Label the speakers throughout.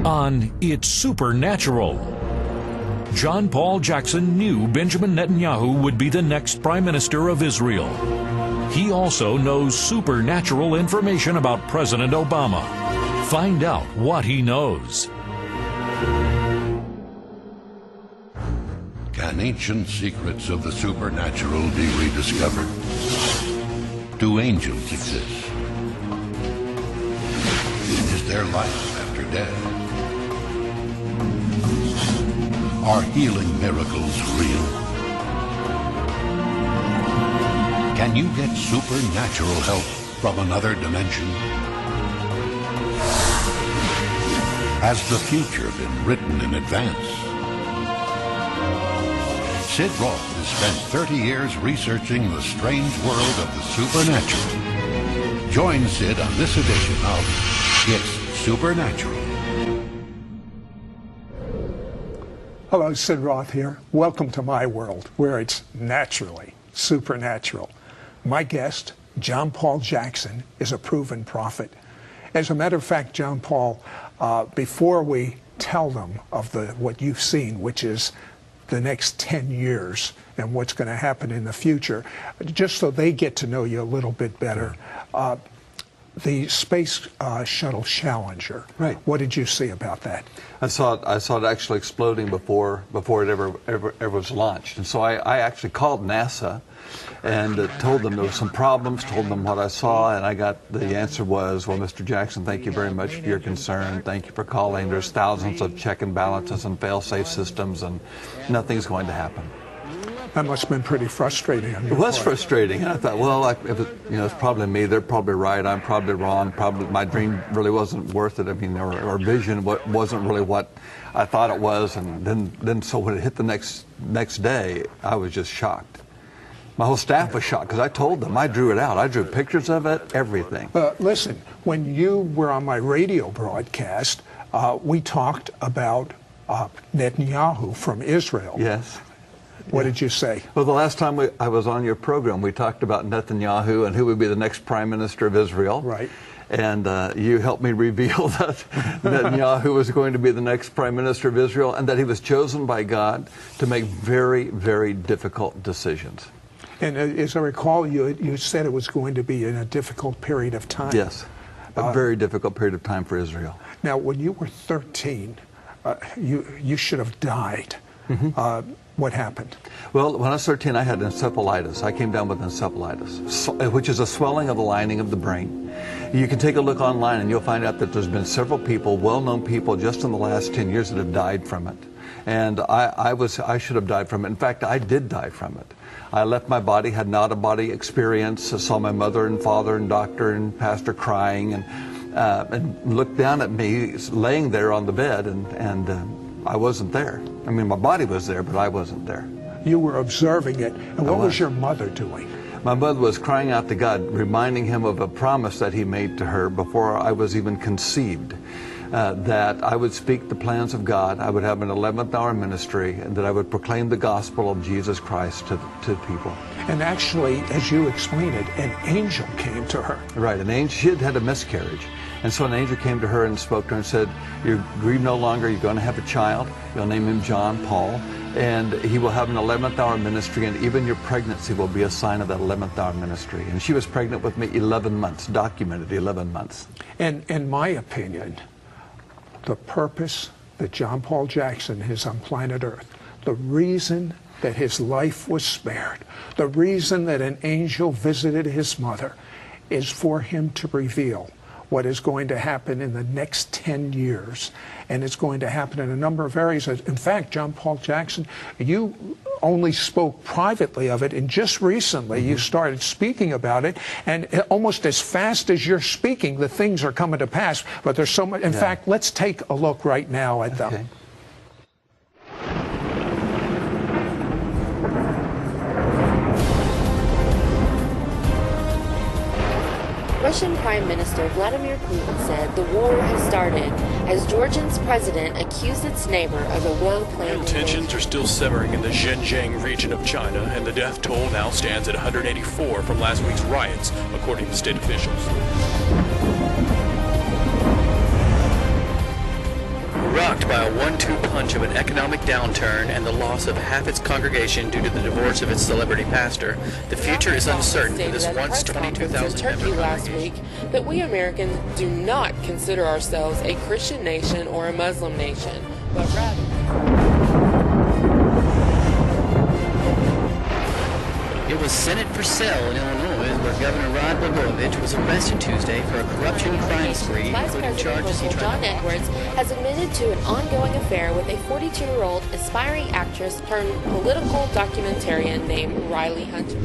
Speaker 1: on It's Supernatural. John Paul Jackson knew Benjamin Netanyahu would be the next Prime Minister of Israel. He also knows supernatural information about President Obama. Find out what he knows.
Speaker 2: Can ancient secrets of the supernatural be rediscovered? Do angels exist? Is there life after death? Are healing miracles real? Can you get supernatural help from another dimension? Has the future been written in advance? Sid Roth has spent 30 years researching the strange world of the supernatural. Join Sid on this edition of It's Supernatural.
Speaker 3: Hello, Sid Roth here. Welcome to my world, where it's naturally supernatural. My guest, John Paul Jackson, is a proven prophet. As a matter of fact, John Paul, before we tell them of what you've seen, which is the next 10 years and what's going to happen in the future, just so they get to know you a little bit better, the Space Shuttle Challenger. Right. What did you see about that?
Speaker 4: I saw it actually exploding before it ever was launched. And so I actually called NASA and told them there were some problems, told them what I saw, and I got the answer was, well, Mr. Jackson, thank you very much for your concern. Thank you for calling. There's thousands of check and balances and fail-safe systems, and nothing's going to happen.
Speaker 3: That must have been pretty frustrating.
Speaker 4: It was frustrating. And I thought, well, it's probably me. They're probably right. I'm probably wrong. Probably my dream really wasn't worth it. I mean, or vision wasn't really what I thought it was. And then so when it hit the next day, I was just shocked. My whole staff was shocked because I told them. I drew it out. I drew pictures of it, everything.
Speaker 3: Listen, when you were on my radio broadcast, we talked about Netanyahu from Israel.
Speaker 4: Yes.
Speaker 3: What did you say?
Speaker 4: Well, the last time I was on your program, we talked about Netanyahu and who would be the next Prime Minister of Israel.
Speaker 3: Right.
Speaker 4: And you helped me reveal that Netanyahu was going to be the next Prime Minister of Israel and that he was chosen by God to make very, very difficult decisions.
Speaker 3: And as I recall, you said it was going to be in a difficult period of time.
Speaker 4: Yes, a very difficult period of time for Israel.
Speaker 3: Now, when you were 13, you should have died.
Speaker 4: Mm-hmm.
Speaker 3: What happened?
Speaker 4: Well, when I was 13, I had encephalitis. I came down with encephalitis, which is a swelling of the lining of the brain. You can take a look online and you'll find out that there's been several people, well-known people, just in the last 10 years that have died from it. And I should have died from it. In fact, I did die from it. I left my body, had an out-of-body experience. I saw my mother and father and doctor and pastor crying and looked down at me laying there on the bed and I wasn't there. I mean, my body was there, but I wasn't there.
Speaker 3: You were observing it. And what was your mother doing?
Speaker 4: My mother was crying out to God, reminding him of a promise that he made to her before I was even conceived, that I would speak the plans of God, I would have an 11th hour ministry, and that I would proclaim the gospel of Jesus Christ to people.
Speaker 3: And actually, as you explained it, an angel came to her.
Speaker 4: Right, an angel. She had had a miscarriage. And so an angel came to her and spoke to her and said, you grieve no longer, you're going to have a child, you'll name him John Paul, and he will have an 11th hour ministry, and even your pregnancy will be a sign of that 11th hour ministry. And she was pregnant with me 11 months, documented 11 months.
Speaker 3: And in my opinion, the purpose that John Paul Jackson is on planet Earth, the reason that his life was spared, the reason that an angel visited his mother, is for him to reveal what is going to happen in the next 10 years. And it's going to happen in a number of areas. In fact, John Paul Jackson, you only spoke privately of it, and just recently you started speaking about it, and almost as fast as you're speaking, the things are coming to pass. But there's so much. In fact, let's take a look right now at them.
Speaker 5: Russian Prime Minister Vladimir Putin said the war has started as Georgia's president accused its neighbor of a well-planned invasion.
Speaker 6: Tensions are still simmering in the Xinjiang region of China, and the death toll now stands at 184 from last week's riots, according to state officials. Rocked by a 1-2 punch of an economic downturn and the loss of half its congregation due to the divorce of its celebrity pastor, the future is uncertain for this once 22,000
Speaker 5: Turkey last week that we Americans do not consider ourselves a Christian nation or a Muslim nation, but rather...
Speaker 7: It was Senate for sale in Illinois, where Governor Rod Blagojevich was arrested Tuesday for a corruption crime spree, including charges he tried
Speaker 5: John Edwards has admitted to an ongoing affair with a 42-year-old aspiring actress turned political documentarian named Riley Hunter.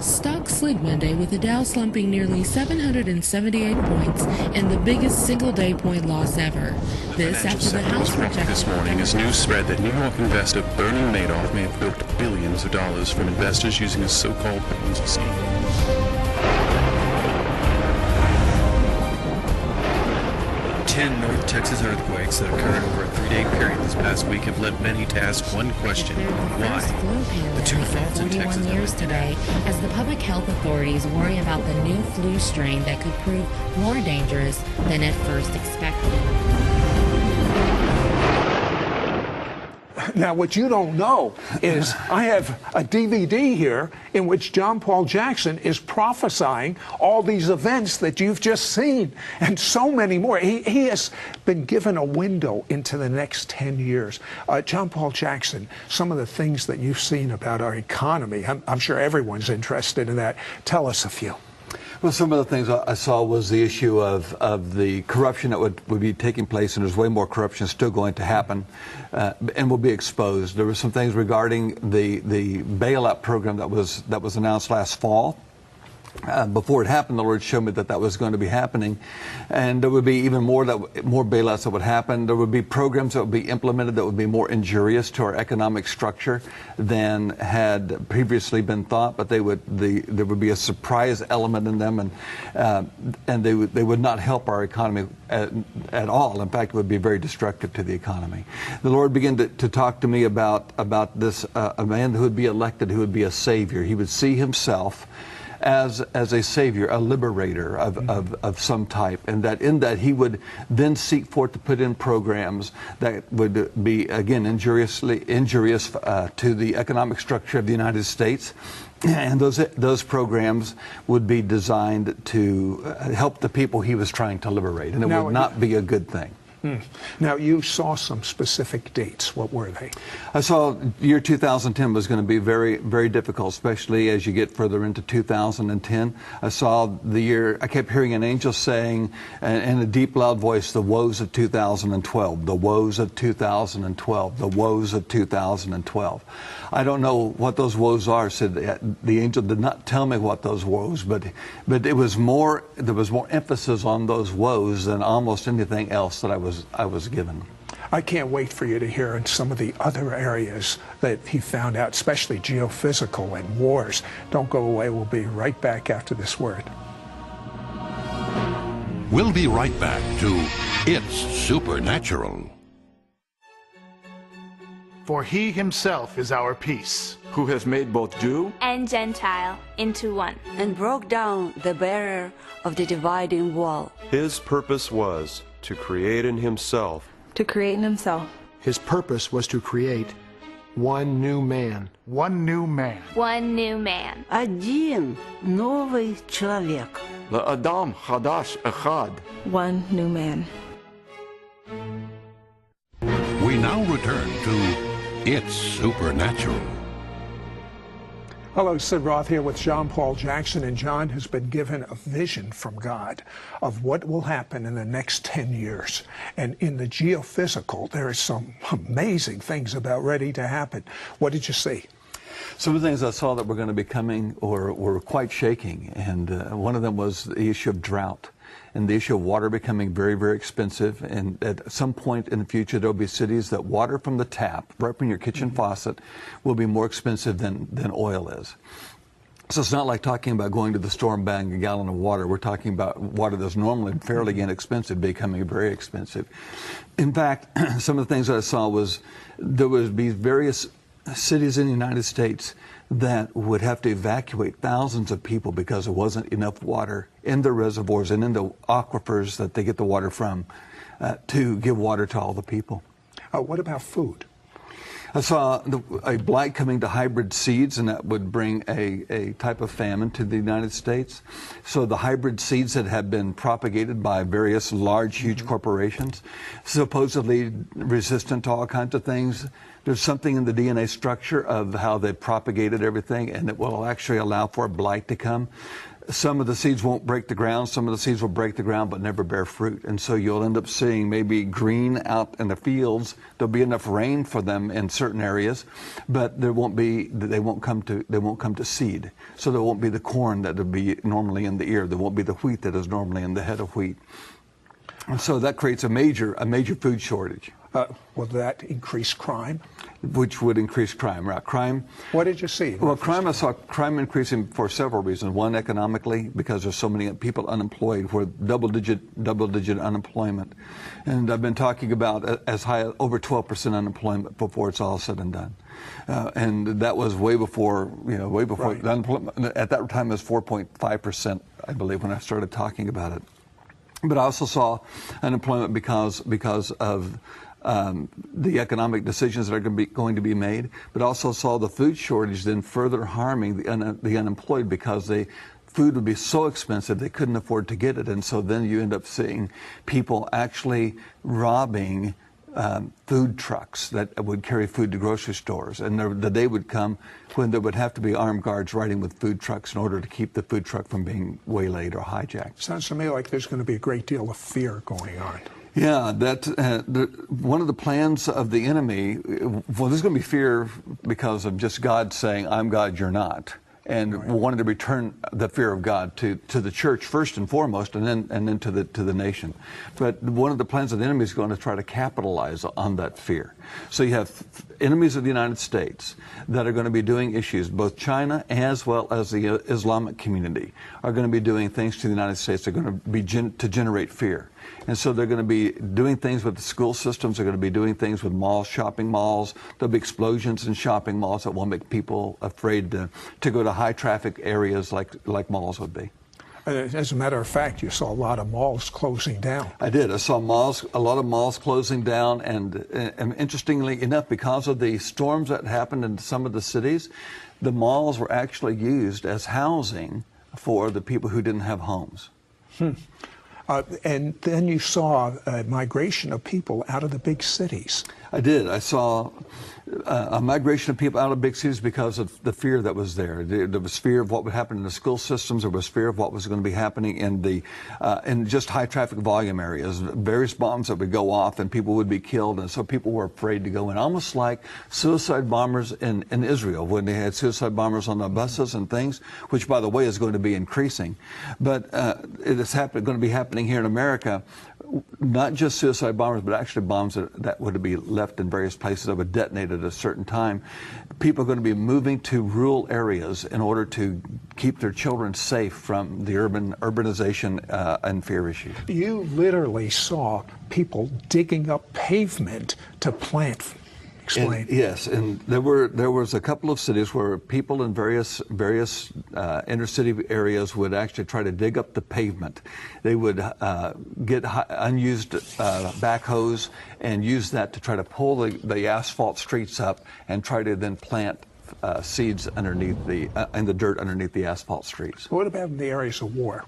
Speaker 5: Stocks slid Monday with the Dow slumping nearly 778 points and the biggest single-day point loss ever. This after the House rejected
Speaker 6: this morning as news spread that New York investor Bernie Madoff may have bilked billions of dollars from investors using a so-called Ponzi scheme. 10 North Texas earthquakes that occurred over a 3-day period this past week have led many to ask one question: why? The two faults in Texas
Speaker 5: years today, as the public health authorities worry about the new flu strain that could prove more dangerous than at first expected.
Speaker 3: Now, what you don't know is I have a DVD here in which John Paul Jackson is prophesying all these events that you've just seen and so many more. He has been given a window into the next 10 years. John Paul Jackson, some of the things that you've seen about our economy, I'm sure everyone's interested in that. Tell us a few.
Speaker 4: Well, some of the things I saw was the issue of the corruption that would be taking place, and there's way more corruption still going to happen and will be exposed. There were some things regarding the bailout program that was announced last fall. Before it happened, the Lord showed me that was going to be happening, and there would be even more bailouts that would happen. There would be programs that would be implemented that would be more injurious to our economic structure than had previously been thought. But there would be a surprise element in them, and they would not help our economy at all. In fact, it would be very destructive to the economy. The Lord began to talk to me about this a man who would be elected, who would be a savior. He would see himself as a savior, a liberator of some type, and that in that he would then seek forth to put in programs that would be, again, injurious to the economic structure of the United States. And those programs would be designed to help the people he was trying to liberate, and it would not be a good thing.
Speaker 3: Now, you saw some specific dates. What were they?
Speaker 4: I saw year 2010 was going to be very, very difficult, especially as you get further into 2010. I saw the year, I kept hearing an angel saying in a deep, loud voice, the woes of 2012, the woes of 2012, the woes of 2012. I don't know what those woes are, said the angel did not tell me what those woes, but it was more, there was more emphasis on those woes than almost anything else that I was given.
Speaker 3: I can't wait for you to hear in some of the other areas that he found out, especially geophysical and wars. Don't go away. We'll be right back after this word.
Speaker 2: We'll be right back to It's Supernatural.
Speaker 8: For he himself is our peace,
Speaker 9: who has made both Jew
Speaker 10: and Gentile into one,
Speaker 11: and broke down the barrier of the dividing wall.
Speaker 9: His purpose was to create in himself.
Speaker 8: His purpose was to create one new man. One new man.
Speaker 10: One new man.
Speaker 11: Один новый человек.
Speaker 9: L'adam chadash echad.
Speaker 10: One new man.
Speaker 2: We now return to It's Supernatural.
Speaker 3: Hello, Sid Roth here with John Paul Jackson, and John has been given a vision from God of what will happen in the next 10 years. And in the geophysical, there are some amazing things about ready to happen. What did you see?
Speaker 4: Some of the things I saw that were going to be coming were quite shaking, and one of them was the issue of drought and the issue of water becoming very, very expensive. And at some point in the future, there'll be cities that water from the tap, right from your kitchen faucet, will be more expensive than oil is. So it's not like talking about going to the store and buying a gallon of water. We're talking about water that's normally fairly inexpensive becoming very expensive. In fact, some of the things that I saw was there would be various cities in the United States that would have to evacuate thousands of people because there wasn't enough water in the reservoirs and in the aquifers that they get the water from to give water to all the people.
Speaker 3: What about food?
Speaker 4: I saw a blight coming to hybrid seeds, and that would bring a type of famine to the United States. So the hybrid seeds that have been propagated by various large, huge corporations, supposedly resistant to all kinds of things. There's something in the DNA structure of how they propagated everything, and it will actually allow for a blight to come. Some of the seeds won't break the ground, some of the seeds will break the ground but never bear fruit. And so you'll end up seeing maybe green out in the fields. There'll be enough rain for them in certain areas, but they won't come to seed. So there won't be the corn that would be normally in the ear. There won't be the wheat that is normally in the head of wheat. And so that creates a major food shortage.
Speaker 3: Will that increase crime?
Speaker 4: Which would increase crime, right? Crime.
Speaker 3: What did you see?
Speaker 4: Well, I saw crime increasing for several reasons. One, economically, because there's so many people unemployed, we're double-digit unemployment. And I've been talking about as high as over 12% unemployment before it's all said and done. And that was way before, right. The unemployment at that time was 4.5%, I believe, when I started talking about it. But I also saw unemployment because of the economic decisions that are going to be made, but also saw the food shortage then further harming the unemployed because food would be so expensive they couldn't afford to get it. And so then you end up seeing people actually robbing food trucks that would carry food to grocery stores. And the day would come when there would have to be armed guards riding with food trucks in order to keep the food truck from being waylaid or hijacked.
Speaker 3: Sounds to me like there's going to be a great deal of fear going on.
Speaker 4: Yeah, one of the plans of the enemy, well, there's going to be fear because of just God saying, I'm God, you're not. And right. Wanted to return the fear of God to the church first and foremost, and then to the nation. But one of the plans of the enemy is going to try to capitalize on that fear. So you have enemies of the United States that are going to be doing issues. Both China as well as the Islamic community are going to be doing things to the United States that are going to be to generate fear. And so they're going to be doing things with the school systems. They're going to be doing things with malls, shopping malls. There'll be explosions in shopping malls that will make people afraid to go to high traffic areas like malls would be.
Speaker 3: As a matter of fact, you saw a lot of malls closing down.
Speaker 4: I did. I saw a lot of malls closing down, and interestingly enough, because of the storms that happened in some of the cities, the malls were actually used as housing for the people who didn't have homes.
Speaker 3: And then you saw a migration of people out of the big cities.
Speaker 4: I did. I saw a migration of people out of big cities because of the fear that was there. There was fear of what would happen in the school systems. There was fear of what was going to be happening in just high traffic volume areas. Various bombs that would go off and people would be killed, and so people were afraid to go in. Almost like suicide bombers in Israel when they had suicide bombers on the buses and things, which, by the way, is going to be increasing. But it is going to be happening here in America. Not just suicide bombers, but actually bombs that would be left in various places that would detonate at a certain time. People are going to be moving to rural areas in order to keep their children safe from the urbanization and fear issues.
Speaker 3: You literally saw people digging up pavement to plant. Explain.
Speaker 4: Yes, and there was a couple of cities where people in various inner city areas would actually try to dig up the pavement. They would get unused backhoes and use that to try to pull the asphalt streets up and try to then plant seeds underneath in the dirt underneath the asphalt streets.
Speaker 3: What about in the areas of war?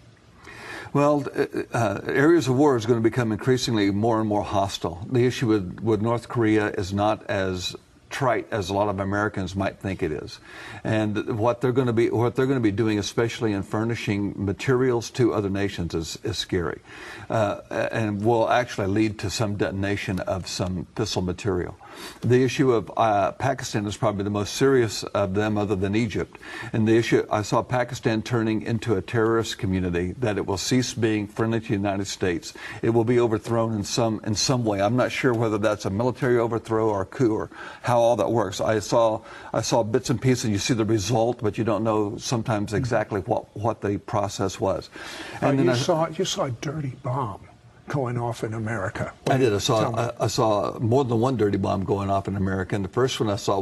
Speaker 4: Well, areas of war is going to become increasingly more and more hostile. The issue with North Korea is not as trite as a lot of Americans might think it is, and what they're going to be doing, especially in furnishing materials to other nations, is scary, and will actually lead to some detonation of some fissile material. The issue of Pakistan is probably the most serious of them, other than Egypt. And the issue, I saw Pakistan turning into a terrorist community, that it will cease being friendly to the United States. It will be overthrown in some way. I'm not sure whether that's a military overthrow or a coup or how all that works. I saw bits and pieces. You see the result, but you don't know sometimes exactly what the process was. And then
Speaker 3: you saw a dirty bomb going off in America.
Speaker 4: I did. I saw more than one dirty bomb going off in America, and the first one I saw was